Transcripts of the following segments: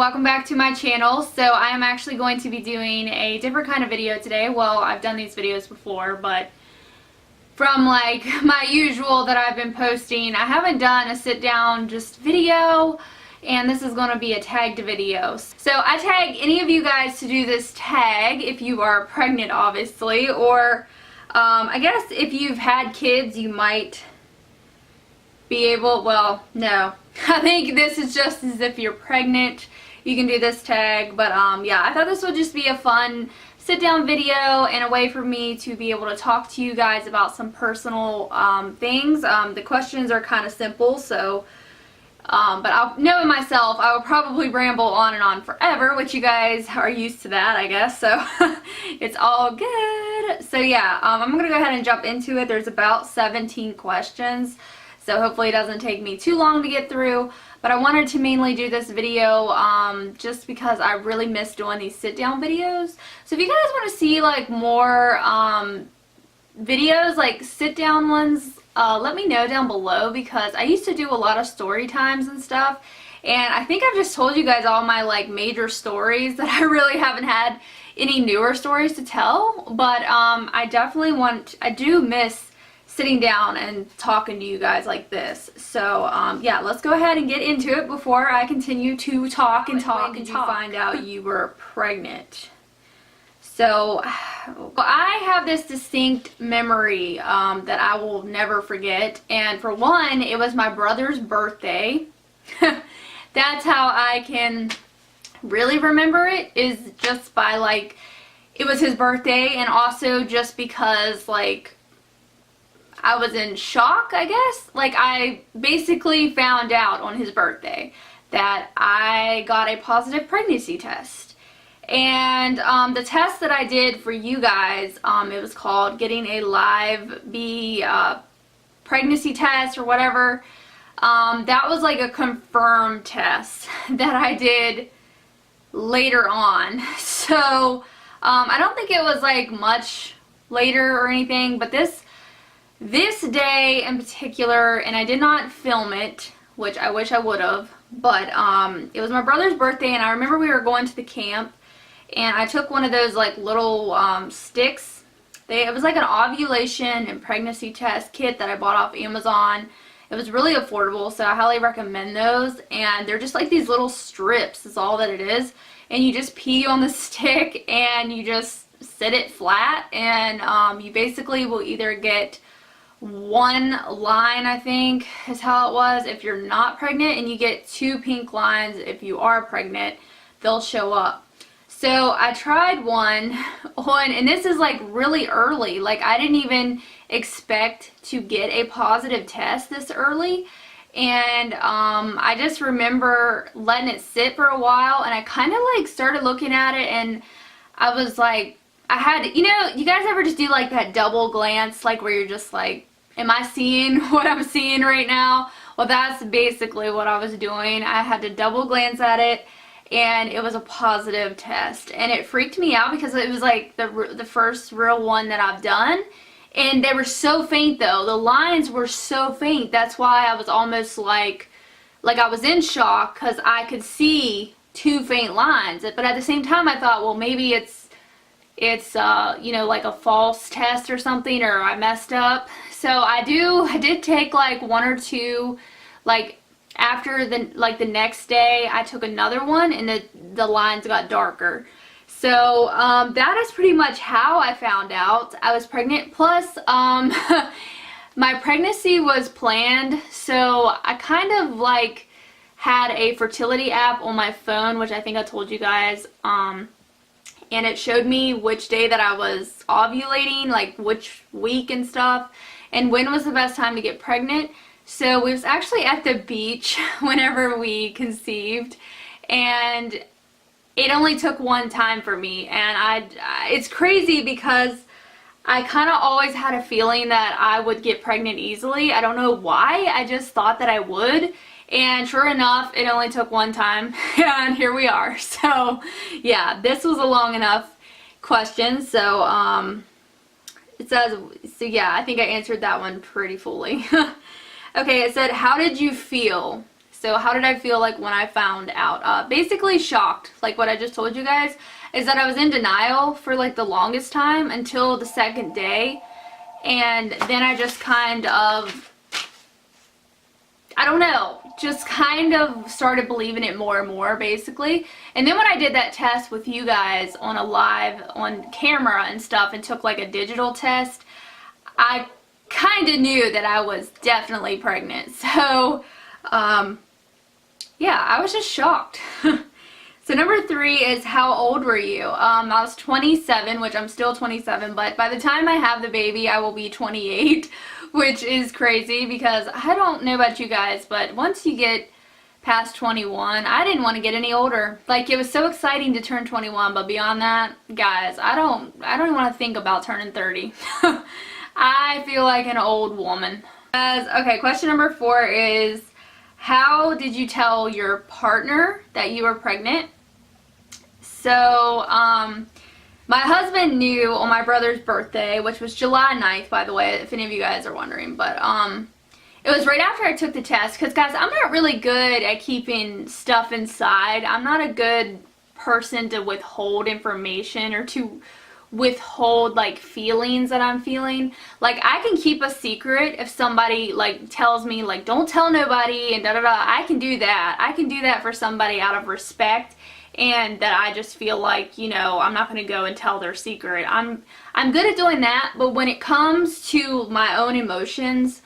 welcome back to my channel. So I am actually going to be doing a different kind of video today. Well, I've done these videos before, but from like my usual that I've been posting, I haven't done a sit down just video, and this is going to be a tagged video. So I tag any of you guys to do this tag if you are pregnant, obviously, or I guess if you've had kids you might be able, well, no. I think this is just as if you're pregnant, you can do this tag, but yeah, I thought this would just be a fun sit down video and a way for me to be able to talk to you guys about some personal things. The questions are kind of simple, so but I'll knowing myself, I will probably ramble on and on forever, which you guys are used to that, I guess, so it's all good. So yeah, I'm gonna go ahead and jump into it. There's about 17 questions, so hopefully it doesn't take me too long to get through, but I wanted to mainly do this video just because I really miss doing these sit down videos. So if you guys want to see like more videos, like sit down ones, let me know down below, because I used to do a lot of story times and stuff, and I think I've just told you guys all my like major stories that I really haven't had any newer stories to tell, but I do miss sitting down and talking to you guys like this. So yeah, let's go ahead and get into it before I continue to talk and talk and you find out you were pregnant. So I have this distinct memory that I will never forget, and for one, it was my brother's birthday. That's how I can really remember it, is just by like, it was his birthday, and also just because like I was in shock, I guess. Like, I basically found out on his birthday that I got a positive pregnancy test. And the test that I did for you guys, it was called getting a live B pregnancy test or whatever. That was like a confirmed test that I did later on. So I don't think it was like much later or anything, but this day in particular, and I did not film it, which I wish I would have, but it was my brother's birthday, and I remember we were going to the camp, and I took one of those like little sticks. It was like an ovulation and pregnancy test kit that I bought off Amazon. It was really affordable, so I highly recommend those, and they're just like these little strips, is all that it is, and you just pee on the stick and you just sit it flat, and you basically will either get one line, I think is how it was, if you're not pregnant, and you get 2 pink lines if you are pregnant. They'll show up. So I tried one on, and this is like really early, like I didn't even expect to get a positive test this early, and I just remember letting it sit for a while, and I kind of like started looking at it, and I was like, I had, you know, you guys ever just do like that double glance, like where you're just like, am I seeing what I'm seeing right now? Well, that's basically what I was doing. I had to double glance at it, and it was a positive test, and it freaked me out because it was like the first real one that I've done, and they were so faint though. The lines were so faint. That's why I was almost like I was in shock, because I could see 2 faint lines, but at the same time I thought, well, maybe it's you know, like a false test or something, or I messed up. So I did take like 1 or 2, like after the next day I took another one, and the lines got darker. So that is pretty much how I found out I was pregnant. Plus my pregnancy was planned, so I kind of like had a fertility app on my phone, which I think I told you guys, and it showed me which day that I was ovulating, like which week and stuff, and when was the best time to get pregnant. So we was actually at the beach whenever we conceived, and it only took one time for me, and it's crazy because I kind of always had a feeling that I would get pregnant easily. I don't know why, I just thought that I would. And sure enough, it only took one time, and here we are. So yeah, this was a long enough question. So it says, so yeah, I think I answered that one pretty fully. Okay, it said, how did you feel? So how did I feel like when I found out? Basically shocked, like what I just told you guys, is that I was in denial for like the longest time until the second day. And then I just kind of, I don't know, just kind of started believing it more and more, basically. And then when I did that test with you guys on a live, on camera and stuff, and took like a digital test, I kind of knew that I was definitely pregnant. So, yeah, I was just shocked. So number 3 is, how old were you? I was 27, which I'm still 27, but by the time I have the baby, I will be 28, which is crazy because I don't know about you guys, but once you get past 21, I didn't want to get any older. Like, it was so exciting to turn 21, but beyond that, guys, I don't even want to think about turning 30. I feel like an old woman. Okay, question number 4 is, how did you tell your partner that you were pregnant? So, my husband knew on my brother's birthday, which was July 9th, by the way, if any of you guys are wondering, but, it was right after I took the test, because, guys, I'm not really good at keeping stuff inside. I'm not a good person to withhold information or to withhold, like, feelings that I'm feeling. Like, I can keep a secret if somebody, like, tells me, like, don't tell nobody and da-da-da. I can do that. I can do that for somebody out of respect, and that I just feel like, you know, I'm not going to go and tell their secret. I'm good at doing that, but when it comes to my own emotions,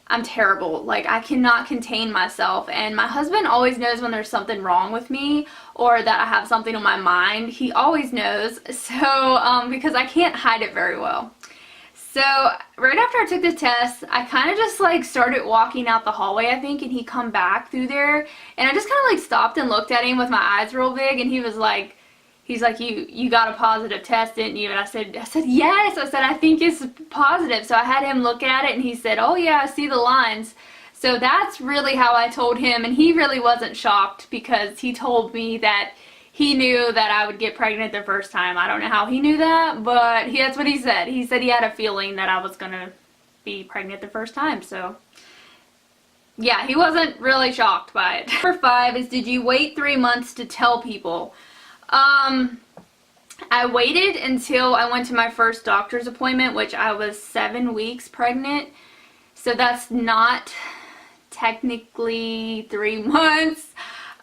I'm terrible. Like, I cannot contain myself, and my husband always knows when there's something wrong with me or that I have something on my mind. He always knows, so because I can't hide it very well. So right after I took the test, I kind of just like started walking out the hallway, I think, and he come back through there, and I just kind of like stopped and looked at him with my eyes real big, and he was like, he's like, you got a positive test, didn't you? And I said yes. I said, I think it's positive. So I had him look at it, and he said, oh yeah, I see the lines. So that's really how I told him, and he really wasn't shocked because he told me that he knew that I would get pregnant the first time. I don't know how he knew that, but that's what he said. He said he had a feeling that I was going to be pregnant the first time, so yeah, he wasn't really shocked by it. Number 5 is, did you wait 3 months to tell people? I waited until I went to my first doctor's appointment, which I was 7 weeks pregnant, so that's not technically 3 months.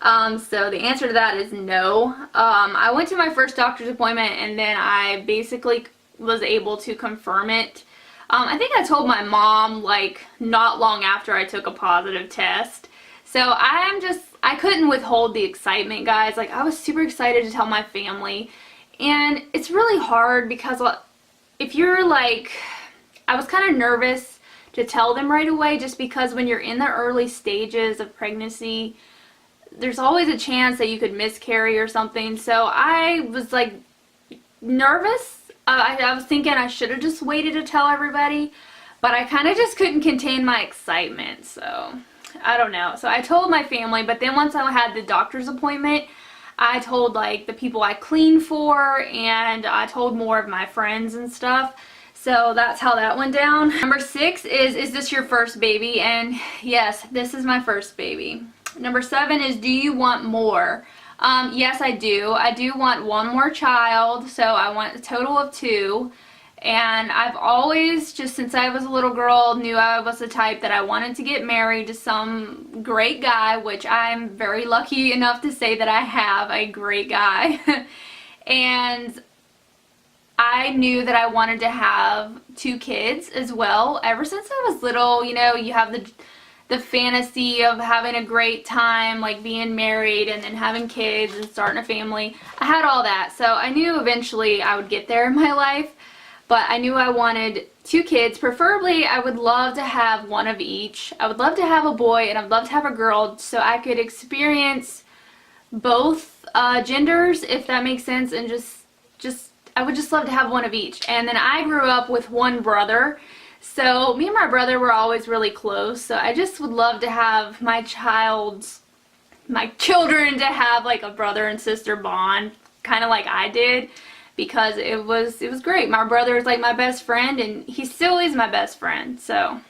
So the answer to that is no. I went to my first doctor's appointment, and then I basically was able to confirm it. I think I told my mom like not long after I took a positive test. So I couldn't withhold the excitement, guys. Like, I was super excited to tell my family, and it's really hard because if you're like, I was kind of nervous to tell them right away, just because when you're in the early stages of pregnancy, there's always a chance that you could miscarry or something. So I was like nervous. I was thinking I should have just waited to tell everybody, but I kind of just couldn't contain my excitement. So I don't know. So I told my family, but then once I had the doctor's appointment, I told like the people I clean for, and I told more of my friends and stuff. So that's how that went down. Number 6 is this your first baby? And yes, this is my first baby. Number 7 is, do you want more? Yes, I do. I do want one more child, so I want a total of 2. And I've always, just since I was a little girl, knew I was the type that I wanted to get married to some great guy, which I'm very lucky enough to say that I have a great guy. And I knew that I wanted to have 2 kids as well. Ever since I was little, you know, you have the fantasy of having a great time, like being married and then having kids and starting a family. I had all that, so I knew eventually I would get there in my life, but I knew I wanted 2 kids. Preferably, I would love to have one of each. I would love to have a boy, and I'd love to have a girl, so I could experience both genders, if that makes sense, and I would just love to have one of each. And then I grew up with one brother, so me and my brother were always really close, so I just would love to have my children to have like a brother and sister bond, kind of like I did, because it was great. My brother is like my best friend, and he still is my best friend. So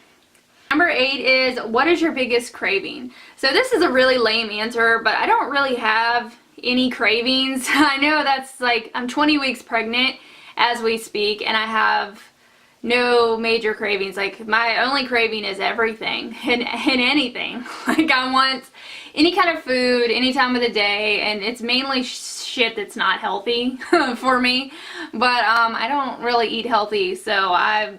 Number 8 is, what is your biggest craving? So this is a really lame answer, but I don't really have any cravings. I know that's like, I'm 20 weeks pregnant as we speak, and I have no major cravings. Like, my only craving is everything and anything. Like, I want any kind of food any time of the day, and it's mainly shit that's not healthy for me. But I don't really eat healthy, so I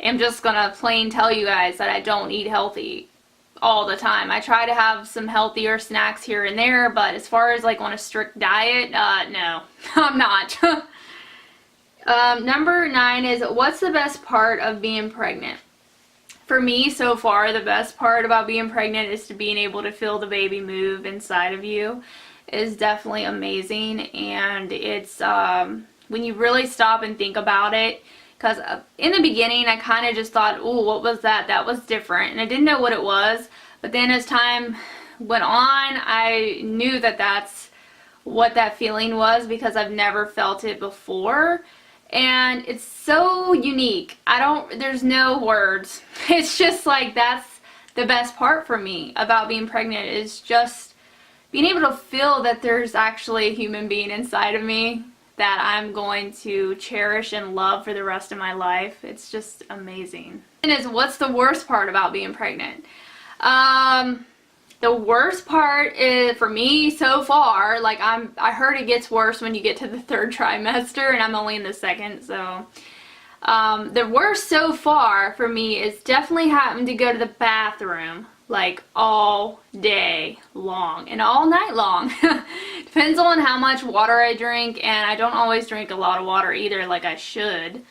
am just gonna plain tell you guys that I don't eat healthy all the time. I try to have some healthier snacks here and there, but as far as like on a strict diet, no, I'm not. Number 9 is, what's the best part of being pregnant? For me, so far, the best part about being pregnant is to being able to feel the baby move inside of you is definitely amazing. And it's when you really stop and think about it, because in the beginning I kind of just thought, oh, what was that? That was different, and I didn't know what it was. But then as time went on, I knew that that's what that feeling was, because I've never felt it before. And it's so unique. There's no words. It's just like, that's the best part for me about being pregnant, is just being able to feel that there's actually a human being inside of me that I'm going to cherish and love for the rest of my life. It's just amazing. And is, what's the worst part about being pregnant? The worst part is, for me so far, like I heard it gets worse when you get to the 3rd trimester, and I'm only in the 2nd, so the worst so far for me is definitely having to go to the bathroom like all day long and all night long. Depends on how much water I drink, and I don't always drink a lot of water either like I should,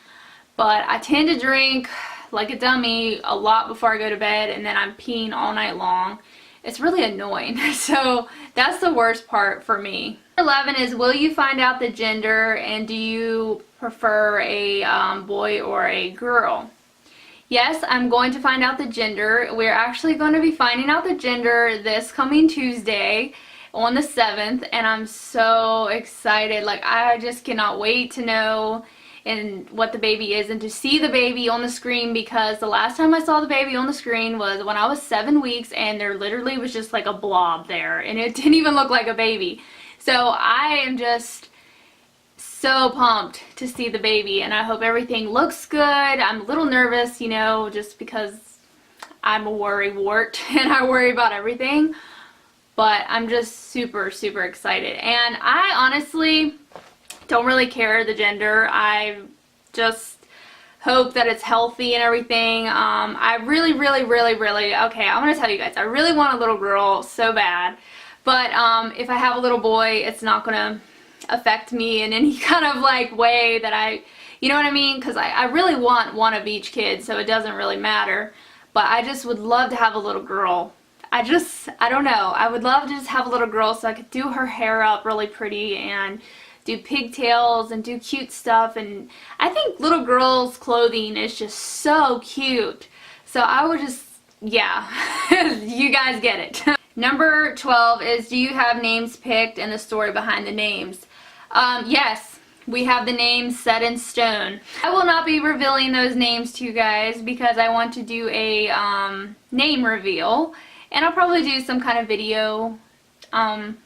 but I tend to drink like a dummy a lot before I go to bed, and then I'm peeing all night long. It's really annoying. So that's the worst part for me. 11 is, will you find out the gender, and do you prefer a boy or a girl? Yes, I'm going to find out the gender. We're actually going to be finding out the gender this coming Tuesday on the 7th, and I'm so excited. Like, I just cannot wait to know and what the baby is, and to see the baby on the screen, because the last time I saw the baby on the screen was when I was 7 weeks, and there literally was just like a blob there, and it didn't even look like a baby. So I am just so pumped to see the baby, and I hope everything looks good. I'm a little nervous, you know, just because I'm a worrywart and I worry about everything, but I'm just super, super excited. And I honestly don't really care the gender. I just hope that it's healthy and everything. I really, okay, I'm gonna tell you guys, I really want a little girl so bad, but if I have a little boy, it's not gonna affect me in any kind of like way that you know what I mean, because I really want one of each kid, so it doesn't really matter. But I just would love to have a little girl. I don't know, I would love to just have a little girl so I could do her hair up really pretty and do pigtails and do cute stuff. And I think little girls' clothing is just so cute. So I would just, yeah, you guys get it. Number 12 is, do you have names picked and the story behind the names? Yes, we have the names set in stone. I will not be revealing those names to you guys because I want to do a name reveal, and I'll probably do some kind of video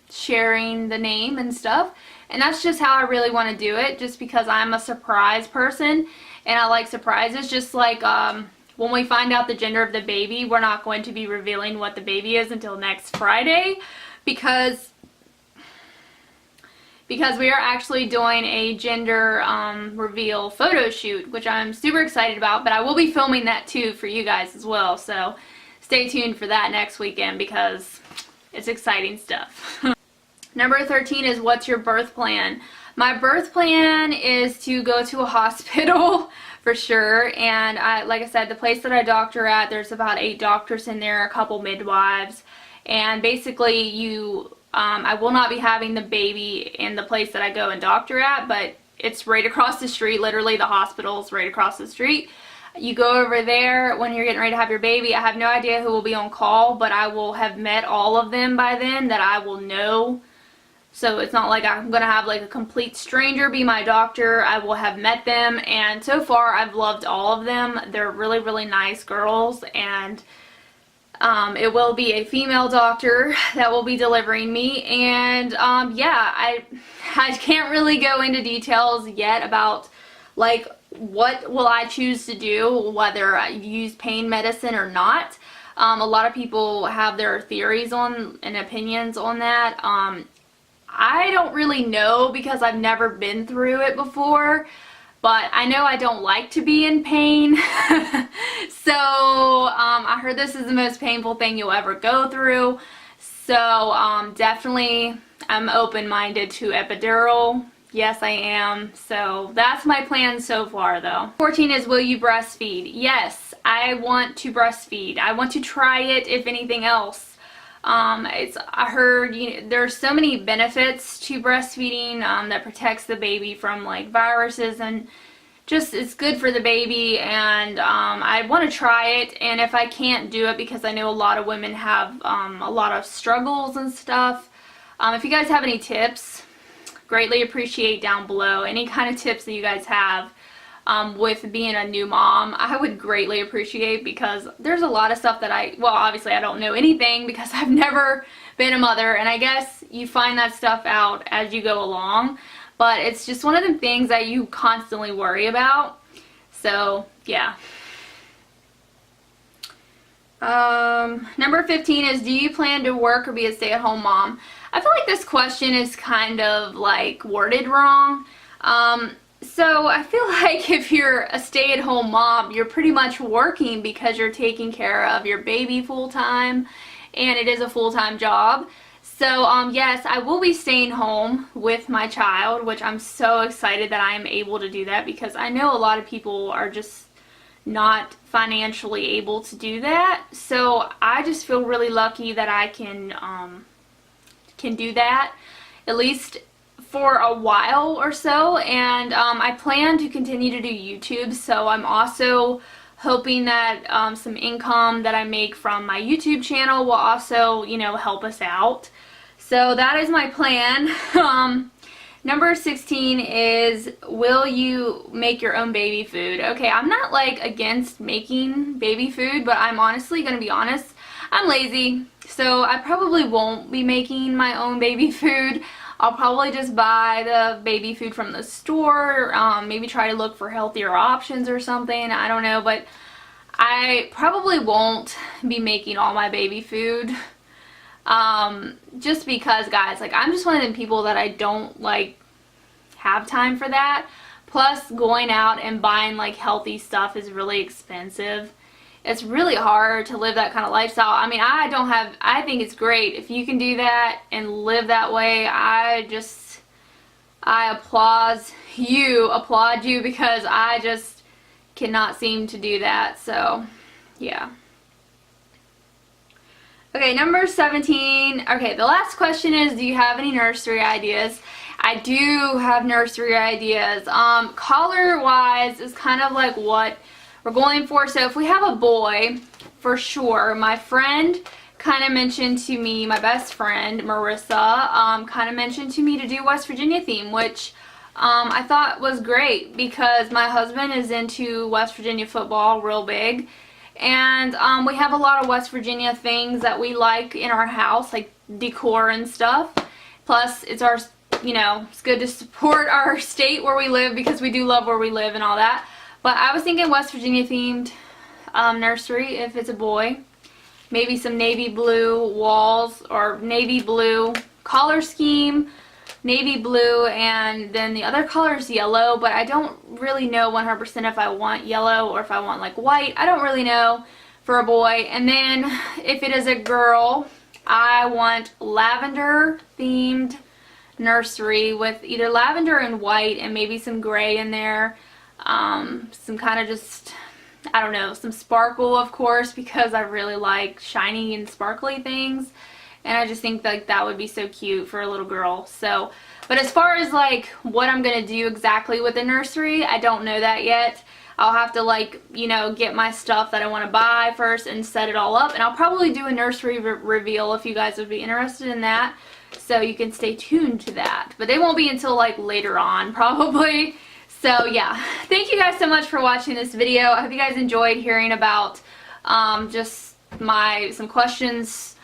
sharing the name and stuff. And that's just how I really want to do it, just because I'm a surprise person and I like surprises. Just like when we find out the gender of the baby, we're not going to be revealing what the baby is until next Friday, because we are actually doing a gender reveal photo shoot, which I'm super excited about. But I will be filming that too for you guys as well, so stay tuned for that next weekend because it's exciting stuff. Number 13 is, what's your birth plan? My birth plan is to go to a hospital for sure, and like I said, the place that I doctor at, there's about 8 doctors in there, a couple midwives, and basically I will not be having the baby in the place that I go and doctor at, but it's right across the street. Literally, the hospital's right across the street. You go over there when you're getting ready to have your baby. I have no idea who will be on call, but I will have met all of them by then, that I will know So it's not like I'm going to have like a complete stranger be my doctor. I will have met them, and so far I've loved all of them. They're really, really nice girls, and it will be a female doctor that will be delivering me. And yeah, I can't really go into details yet about like what will I choose to do, whether I use pain medicine or not. A lot of people have their theories on and opinions on that. I don't really know because I've never been through it before, but I know I don't like to be in pain. So I heard this is the most painful thing you'll ever go through. So definitely I'm open-minded to epidural. Yes, I am. So that's my plan so far, though. 14 is, will you breastfeed? Yes, I want to breastfeed. I want to try it, if anything else. I heard, you know, there's so many benefits to breastfeeding that protects the baby from like viruses, and just it's good for the baby. And I want to try it, and if I can't do it, because I know a lot of women have a lot of struggles and stuff, if you guys have any tips, greatly appreciate down below. Any kind of tips that you guys have with being a new mom, I would greatly appreciate, because there's a lot of stuff that well, obviously I don't know anything because I've never been a mother, and I guess you find that stuff out as you go along, but it's just one of the things that you constantly worry about. So yeah. Number 15 is, do you plan to work or be a stay-at-home mom? I feel like this question is kind of like worded wrong. So I feel like if you're a stay-at-home mom, you're pretty much working because you're taking care of your baby full-time, and it is a full-time job. So yes, I will be staying home with my child, which I'm so excited that I am able to do that, because I know a lot of people are just not financially able to do that. So I just feel really lucky that I can do that, at least for a while or so. And I plan to continue to do YouTube, so I'm also hoping that some income that I make from my YouTube channel will also, you know, help us out. So that is my plan. Number 16 is, will you make your own baby food? Okay, I'm not like against making baby food, but I'm honestly gonna be honest, I'm lazy, so I probably won't be making my own baby food. I'll probably just buy the baby food from the store, maybe try to look for healthier options or something, I don't know, but I probably won't be making all my baby food, just because, guys, like, I'm just one of them people that I don't, like, have time for that. Plus, going out and buying, like, healthy stuff is really expensive. It's really hard to live that kind of lifestyle. I mean, I think it's great if you can do that and live that way. I applaud you, because I just cannot seem to do that. So yeah. Okay, number 17. Okay, the last question is, do you have any nursery ideas? I do have nursery ideas. Color wise is kind of like what we're going for. So if we have a boy, for sure, my friend kind of mentioned to me, my best friend Marissa kind of mentioned to me to do West Virginia theme, which I thought was great, because my husband is into West Virginia football real big, and we have a lot of West Virginia things that we like in our house, like decor and stuff. Plus, it's our, you know, it's good to support our state where we live, because we do love where we live and all that. But I was thinking West Virginia themed nursery if it's a boy. Maybe some navy blue walls, or navy blue color scheme, navy blue, and then the other color is yellow, but I don't really know 100% if I want yellow or if I want like white. I don't really know for a boy. And then if it is a girl, I want lavender themed nursery with either lavender and white and maybe some gray in there. Some kind of just, I don't know, some sparkle, of course, because I really like shiny and sparkly things, and I just think like that would be so cute for a little girl. So, but as far as like what I'm gonna do exactly with the nursery, I don't know that yet. I'll have to, like, you know, get my stuff that I want to buy first and set it all up. And I'll probably do a nursery reveal if you guys would be interested in that. So you can stay tuned to that. But they won't be until, like, later on, probably. So, yeah. Thank you guys so much for watching this video. I hope you guys enjoyed hearing about just some questions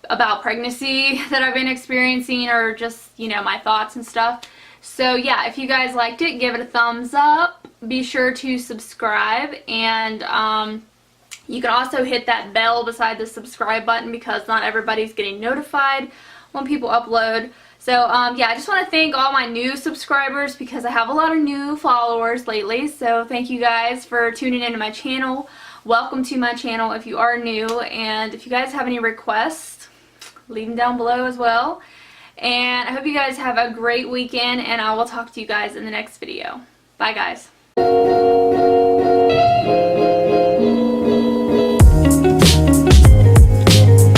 about pregnancy that I've been experiencing, or just, you know, my thoughts and stuff. So yeah, if you guys liked it, give it a thumbs up. Be sure to subscribe, and you can also hit that bell beside the subscribe button, because not everybody's getting notified when people upload. So yeah, I just want to thank all my new subscribers, because I have a lot of new followers lately. So thank you guys for tuning into my channel. Welcome to my channel if you are new, and if you guys have any requests, leave them down below as well. And I hope you guys have a great weekend, and I will talk to you guys in the next video. Bye guys.